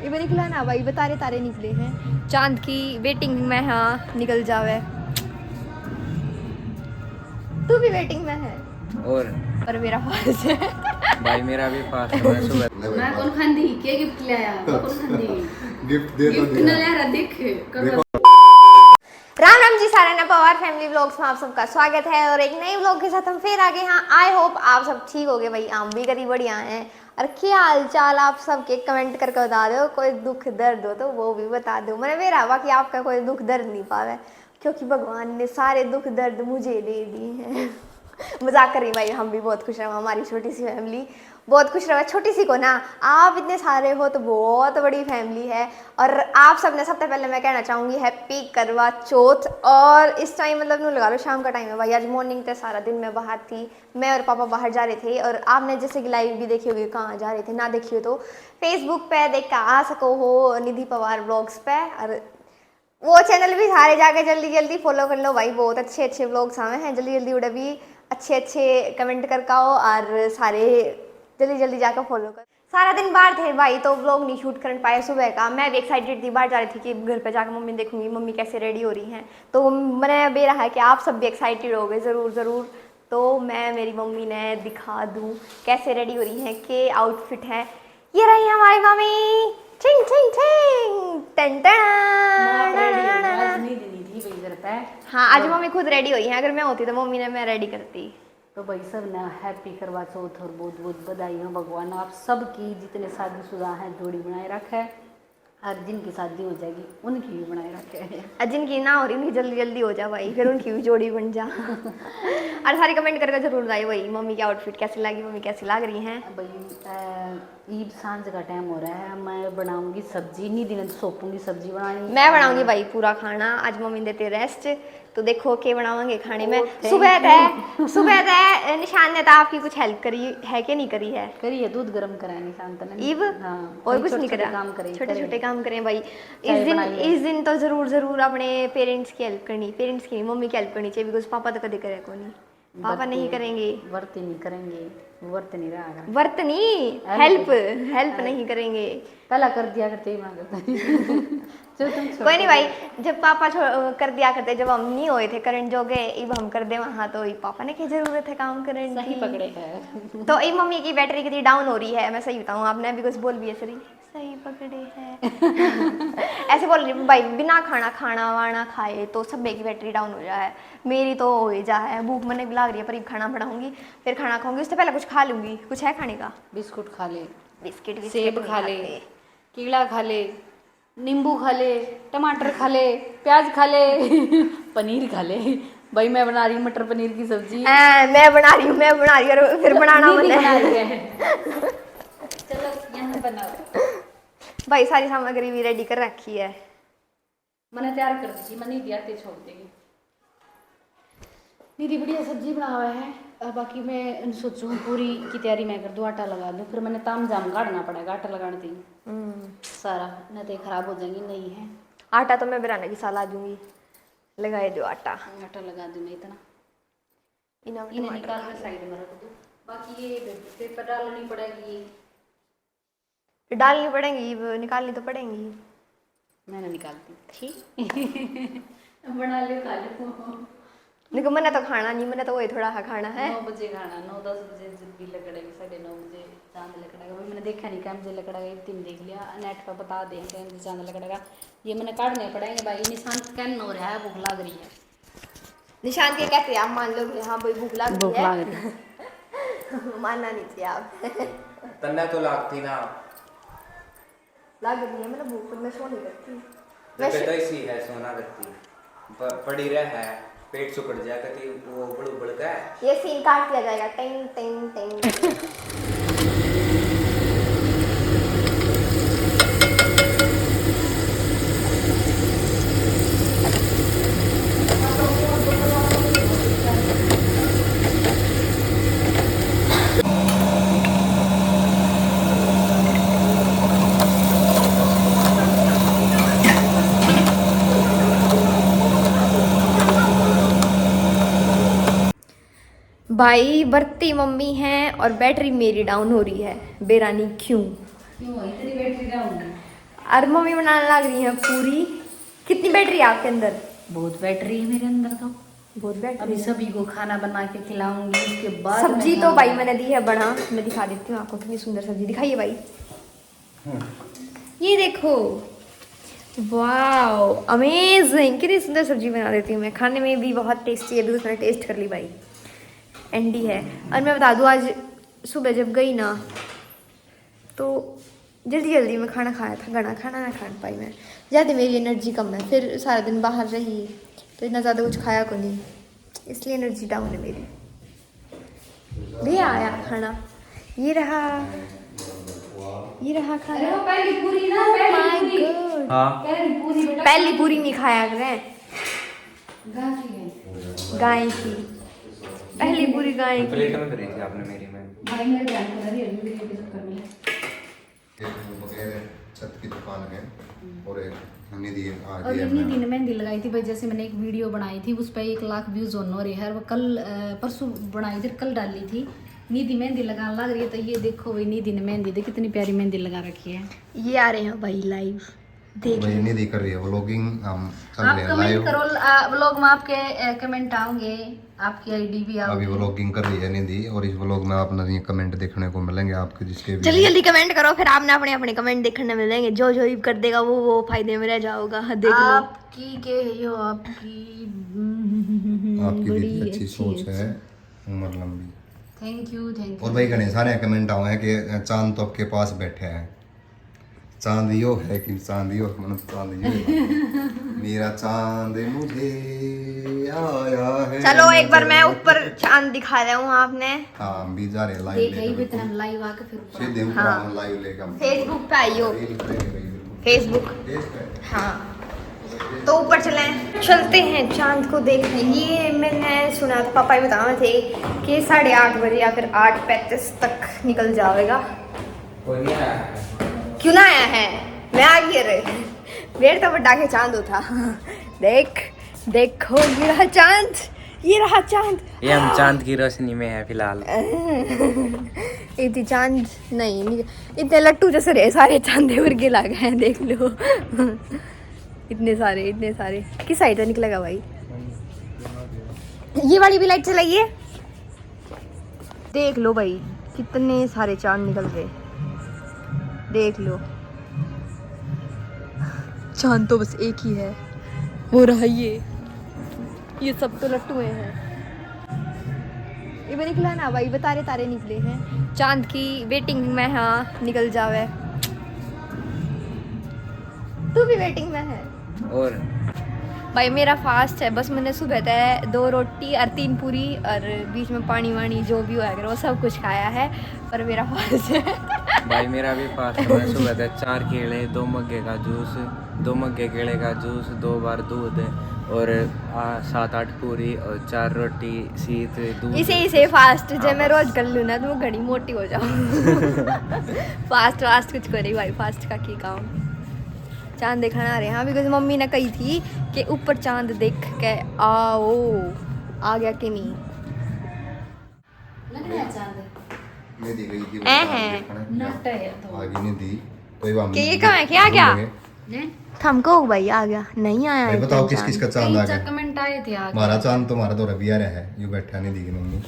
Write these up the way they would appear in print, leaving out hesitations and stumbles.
ये निकला ना भाई, तारे तारे निकले हैं, चांद की वेटिंग में। हाँ निकल जावे, तू भी वेटिंग में है। और मेरा पास है भाई, मेरा भी पास है। मैं सुबह मैं कौन खांदी के गिफ्ट ले आया, मैं कौन खांदी गिफ्ट दे तो गिफ्ट दिया। न ले रहा, देख कर राम राम जी सारे ना, पवार फैमिली व्लॉग्स में आप सबका स्वागत है और एक नए व्लॉग के साथ हम फिर आ गए। हाँ, आई होप आप सब ठीक हो गए भाई, हम भी करीब बढ़िया हैं। और क्या हाल चाल आप सबके कमेंट करके बता दो, कोई दुख दर्द हो तो वो भी बता दो। मैंने मेरा हुआ कि आपका कोई दुख दर्द नहीं पावे, क्योंकि भगवान ने सारे दुख दर्द मुझे दे दिए हैं मजाक कर रही भाई, हम भी बहुत खुश रहे, हमारी छोटी सी फैमिली बहुत खुश रहे। छोटी सी को ना, आप इतने सारे हो तो बहुत बड़ी फैमिली है। और आप सब ने, सबसे पहले मैं कहना चाहूँगी हैप्पी करवा चौथ। और इस टाइम मतलब नू लगा लो शाम का टाइम है भाई, आज मॉर्निंग थे, सारा दिन मैं बाहर थी, मैं और पापा बाहर जा रहे थे। और आपने जैसे कि लाइव भी देखी होगी, कहाँ जा रहे थे ना देखी हो तो फेसबुक पे देख कर आ सको हो, निधि पवार व्लॉग्स पे। और वो चैनल भी सारे जाके जल्दी जल्दी फॉलो कर लो भाई, बहुत अच्छे अच्छे व्लॉग्स आए हैं। जल्दी जल्दी उड़े भी अच्छे अच्छे कमेंट कर काओ और सारे जल्दी जल्दी जाकर फॉलो कर। सारा दिन बाहर थे भाई तो व्लॉग नहीं शूट कर पाए सुबह का। मैं भी एक्साइटेड थी, बाहर जा रही थी कि घर पे जाकर मम्मी देखूंगी मम्मी कैसे रेडी हो रही हैं। तो मैंने बे रहा है कि आप सब भी एक्साइटेड हो गए ज़रूर ज़रूर। तो मैं मेरी मम्मी ने दिखा दूँ कैसे रेडी हो रही हैं, के आउटफिट है। ये रही हमारी मम्मी, ठिंग ठिंग ठिंग टन आज नहीं देनी थी भाई घर पे। हाँ, आज मम्मी खुद रेडी हुई हैं, अगर मैं होती तो मम्मी ने मैं रेडी करती। तो भाई सब ना हैप्पी करवा चौथ और बहुत बहुत बधाई हो। भगवान आप सबकी जितने शादीशुदा हैं जोड़ी बनाए रखे, और जिनकी शादी हो जाएगी उनकी भी बनाए रखे। जिनकी ना हो रही उनकी जल्दी जल्दी हो जा भाई, फिर उनकी भी जोड़ी बन जा और सारी कमेंट करके जरूर बताइए भाई मम्मी की आउटफिट कैसी लगी, मम्मी कैसी लग रही हैं। भाई ईद सांझ का टाइम हो रहा है, मैं बनाऊंगी सब्जी, नहीं दिन सोपूंगी सब्जी बनानी। मैं बनाऊंगी भाई पूरा खाना, आज मम्मी देते रेस्ट। तो देखो क्या बनावांगे खाने में। thank सुबह तय निशान ने तो आपकी कुछ हेल्प करी है कि नहीं करी है? करिए, दूध गर्म कराए निशान ने। ईव हाँ, और कुछ नहीं छोटे करा, काम करें, छोटे छोटे काम करें भाई। चाय बनाइए। इस दिन तो जरूर जरूर अपने पेरेंट्स की हेल्प करनी, पेरेंट्स की मम्मी की हेल्प करनी चाहिए, बिकॉज पापा तो कभी करे को नहीं, पापा नहीं करेंगे, वर्त नहीं करेंगे, वर्त नहीं रहा, वर्त नहीं, हेल्प नहीं करेंगे। पहला कर दिया करते ही बना करता कोई नहीं भाई, जब पापा कर दिया करते, जब हम नहीं होए थे करंट जोगे, अब हम कर दे वहाँ तो पापा ने क्या जरूरत है काम करने की। सही पकड़े है। तो ये मम्मी की बैटरी कितनी डाउन हो रही है, मैं सही बताऊँ, आपने भी कुछ बोल भी है सही पकड़े है ऐसे बोल रही भाई, बिना खाना वाना खाए तो सब की बैटरी डाउन हो जाए। मेरी तो हो ही जा है, भूख मैंने भी लग रही है, पर खाना बनाऊंगी फिर खाना खाऊंगी, उससे पहले कुछ खा लूंगी। कुछ है खाने का? बिस्कुट खा ले, बिस्किट सेब खा ले, कीड़ा खा ले, नींबू खा ले, टमाटर खा ले, प्याज खा ले पनीर खा ले। भाई मैं बना रही हूँ मटर पनीर की सब्जी। मैं बना रही हूँ और फिर बनाना बना रही है चलो यहाँ बनाओ भाई, सारी सामग्री भी रेडी कर रखी है, मैंने तैयार कर दी थी, मैं नहीं दिया ते छोड़ देगी। दीदी बढ़िया सब्जी बना हुआ है। अब बाकी मैं सोचूं पूरी की तैयारी मैं कर दूँ, आटा लगा दूँ, फिर मैंने ताम जाम काटना पड़ेगा, आटा लगाने दी सारा, नहीं तो खराब हो जाएंगी। नहीं है आटा तो मैं बिराने की साल आ दूंगी, लगाए दो आटा लगा दूँ, नहीं इतना इन्हें निकाल के साइड में रख दूँ। बाकी ये पेपर डालनी पड़ेगी, डालनी पड़ेंगी, निकालनी तो पड़ेंगी। मैंने निकालती ठीक बना लियो, खा लो। लेकिन मैंने तो खाना नहीं, मैंने तो वही थोड़ा खाना है। 9 बजे खाना, 9-10 बजे जब भी लकड़ेगी, 9:30 बजे चांद लकड़ेगा। भाई मैंने देखा नहीं क्या मुझे लकड़ेगा, 3 देख लिया, नेट पर बता दें क्या मुझे चांद लकड़ेगा। ये मैंने काटने पड़ेंगे भाई, निशान कैन हो रहा है, भूख लग रही है। निशान के कहते हैं आप मान लो कि हाँ भाई भूख लग रही है मानना नहीं चाहिए आप तन्ना तो लागती ना, लग रही है, मतलब भूख में सो नहीं करती, जब तो इसी है सोना करती पड़ी रह है, पेट सुकड़ जाए कति वो बड़ का ये सीन काट दिया जाएगा, टिंग टिंग टिंग भाई बरती मम्मी हैं और बैटरी मेरी डाउन हो रही है, बेरानी क्यों इतनी बैटरी डाउन? और मम्मी बनाने लग रही है पूरी। कितनी बैटरी है आपके अंदर? बहुत बैटरी है मेरे अंदर तो। बहुत बैटरी अभी है। सभी को खाना बना के खिलाऊंगी, उसके बाद सब्जी मैं तो भाई खाऊंगी। मैंने दी है बड़ा, मैं दिखा देती हूँ आपको कितनी सुंदर सब्जी दिखाइए भाई। ये देखो, वाओ अमेजिंग, कितनी सुंदर सब्जी बना देती हूँ मैं। खाने में भी बहुत टेस्टी है, अभी उसने टेस्ट कर ली भाई, एंडी है। और मैं बता दूँ, आज सुबह जब गई ना तो जल्दी जल्दी में खाना खाया था, घना खाना ना खा पाई मैं, ज़्यादा मेरी एनर्जी कम है। फिर सारा दिन बाहर रही तो इतना ज़्यादा कुछ खाया को नहीं, इसलिए एनर्जी डाउन है मेरी। भी आया खाना, ये रहा खाना। अरे वो पहली पूरी ना, Oh पहली my पूरी। God। हाँ पहली पूरी बेटा। पहली पूरी नहीं खाया करें, गाय की है। गाय की पहली पूरी, गाय की। प्लेट में भरी थी आपने मेरी में। भाई मेरे ध्यान कर रही है वीडियो के चक्कर में। बगैर छत की दुकान है और एक निधि आ और गई इन्हीं दिन मेहंदी लगाई थी भाई, जैसे मैंने एक वीडियो बनाई थी उस पर 1 लाख व्यूज होने हो रही है। वो कल परसों बनाई थी, कल डाली थी। निधि मेहंदी लगाने लग रही है, तो ये देखो भाई निधि ने मेहंदी दे, कितनी प्यारी मेहंदी लगा रखी है। ये आ रहे हैं भाई लाइव, देख भाई निधि कर रही है व्लॉगिंग, हम चल आप रहे हैं कमेंट लाइव। करो, व्लॉग में आपके कमेंट आएंगे, आपकी आईडी भी अभी आओगी। व्लॉगिंग कर रही है निधि और इस व्लॉग में आप नहीं कमेंट देखने को मिलेंगे आपके, जिसके भी जल्दी जल्दी कमेंट करो, फिर आपने अपने अपने कमेंट देखने मिलेंगे। जो जो कर देगा वो फायदे में रह जाओगा। देख लो, आपकी के यो आपकी आपकी बड़ी भी अच्छी सोच है, उम्र लंबी। थैंक यू और भाई गणेश सारे कमेंट आए हैं कि चांद तो आपके पास बैठे हैं। चांद यो है कि चांद यो मतलब चांद यो है। मेरा चांद मुझे आया है। चलो एक बार मैं ऊपर चांद दिखा रहा हूँ आपने। हाँ हम भी जा रहे हैं लाइव देखा ही लेकर। भी हम लाइव आके फिर ऊपर सीधे ऊपर हाँ। हम लाइव लेकर फेसबुक पे आइयो, रील करेंगे भाई, बिल्कुल। फेसबुक। फेस पे। हाँ तो ऊपर चलते हैं चांद को देखने। ये मैंने सुना था, पापा ही बता रहे थे कि 8:30 बजे या फिर 8:35 तक निकल जाएगा। कोई नहीं आया है। क्यों ना आया है? मैं आ गई रे, वेट तो बड़ा के चांद उठा। देख देखो, ये रहा चांद, ये रहा चांद। ये हम चांद की रोशनी में है फिलहाल। इतनी चांद नहीं, इतने लट्टू जैसे रहे सारे चांद वर्गे लग गए हैं, देख लो। इतने सारे किस साइड से निकलेगा भाई? ये वाली भी लाइट चलाइए, देख लो भाई कितने सारे चांद निकल गए, देख लो। चांद तो बस एक ही है, हो रहा ये सब तो लट्टू हैं। ये भी निकला ना भाई, तारे तारे निकले हैं। चांद की वेटिंग में, हाँ निकल जावे। तू भी वेटिंग में है और भाई? मेरा फास्ट है, बस मैंने सुबह तय 2 रोटी और 3 पूरी और बीच में पानी वानी जो भी हुआ वो सब कुछ खाया है, पर मेरा फास्ट है। भाई मेरा भी फास्ट है। मैं सुबह तक 4 केले, 2 मग्गे का जूस, 2 मग्गे केले का जूस, 2 बार दूध और 7-8 पूरी और 4 रोटी सीत दूध। इसे फास्ट जब मैं रोज कर लूँ ना तो मैं घड़ी मोटी हो जाऊँ। फास्ट कुछ करे भाई, फास्ट का की काम। चांद देखना आ रहे हैं, हाँ बिकॉज मम्मी ने कही थी कि ऊपर चांद देख के आओ, आ गया कि नहीं? लग रहा है चांद निधि गई थी हैं। नट है तो आगे निधि तो हम कि ये कहाँ है, क्या क्या? ने थमको भाई आ गया, नहीं आया भाई है बताओ क्या किस किस चांद? का चांद आ कई गया? कमेंट आए थे आगे। हमारा चांद तो हमारा तो रबिया है, यू बैठा है निधि की मम्मी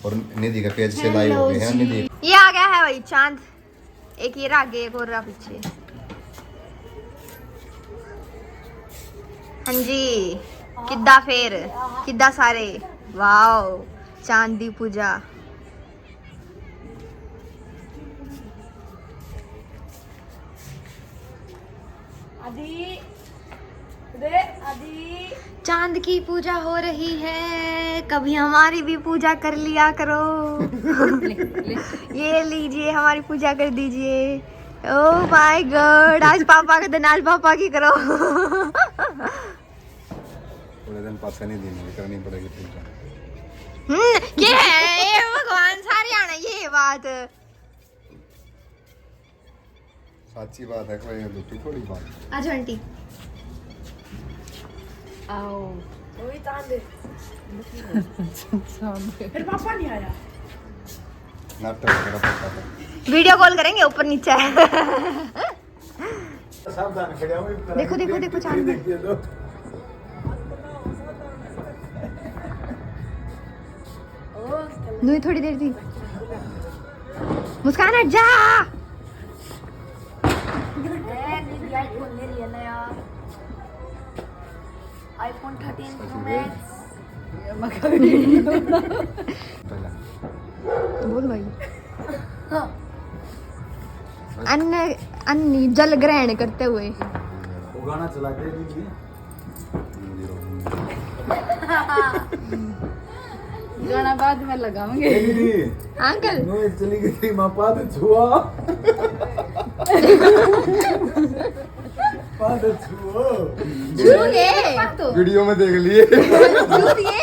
और निधि का पेज से लाइव हो गए हैं। निधि ये आ गया है भाई चांद, एक ये रहा आगे, एक और रहा पीछे। हाँ जी, किद्दा फेर, किद्दा सारे, वाओ चांद दी पूजा। चांद की पूजा हो रही है, कभी हमारी भी पूजा कर लिया करो। ये लीजिए हमारी पूजा कर दीजिए। ओह माय गॉड, आज पापा का दिन, आज पापा की करो। थोड़े दिन पास निधि नहीं करनी पड़ेगी पूजा। ये है ये भगवान सारे आना, ये बात सच्ची बात है, कोई झूठी थोड़ी बात। आज आंटी आओ वही चांद फिर पापा नहीं आया। नाटक वगैरह पता था। वीडियो कॉल करेंगे, ऊपर नीचे है। देखो देखो देखो चांद में। नूही थोड़ी देर थी। मुस्कान हट जा। आईफोन 13 प्रो मैक्स बोल भाई। अन्न अन्नी जल ग्रहण करते हुए। वो गाना चला के दीजिए। गाना बाद में लगाऊंगे। दीदी अंकल नो चली गई थी मां पाद छुआ पाद छुओ झूठे वीडियो में देख लिए झूठे।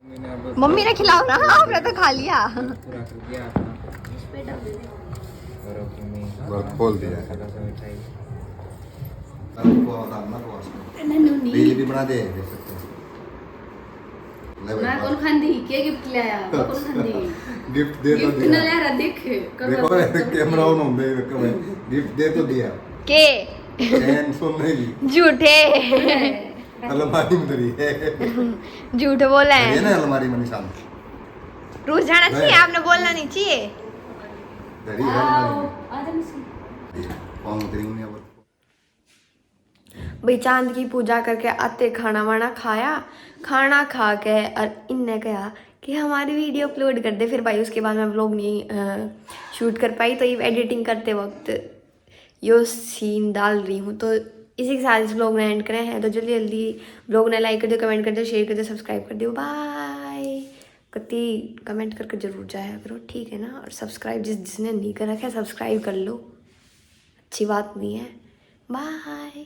मैंने अब मम्मी ने खिलाओ ना, आपने तो खा लिया। पूरा कर दिया अपना और अपनी में बस खोल दिया। थोड़ा सा मिठाई बिजली भी बना दे देख सकते हैं। ले भाई, मैं कौन खांदी के गिफ्ट ले आया मैं कौन खांदी गिफ्ट दे तो गिफ्ट न दिया। ले रहा देख देखो कैमरा ऑन होंगे गिफ्ट दे तो दिया। के चैन सुनने की झूठे अलमारी में धरी है। झूठ बोला ये है। ना अलमारी में निशान रूस जाना चाहिए, नहीं। आपने बोलना नहीं चाहिए। धरी है अलमारी आ जा मिसी में। कौन करेंगे नहीं अब भाई चांद की पूजा करके आते खाना वाना खाया, खाना खा के और इनने कहा कि हमारी वीडियो अपलोड कर दे। फिर भाई उसके बाद मैं व्लॉग नहीं शूट कर पाई, तो ये एडिटिंग करते वक्त यो सीन डाल रही हूँ। तो इसी के साथ इस व्लॉग में एंड करें हैं। तो जल्दी जल्दी व्लॉग ने लाइक कर दो, कमेंट कर दो, शेयर कर दो, सब्सक्राइब कर दो। बाय। कति कमेंट करके जरूर जाया करो, ठीक है ना। और सब्सक्राइब जिसने नहीं कर रखा है सब्सक्राइब कर लो, अच्छी बात नहीं है। बाय।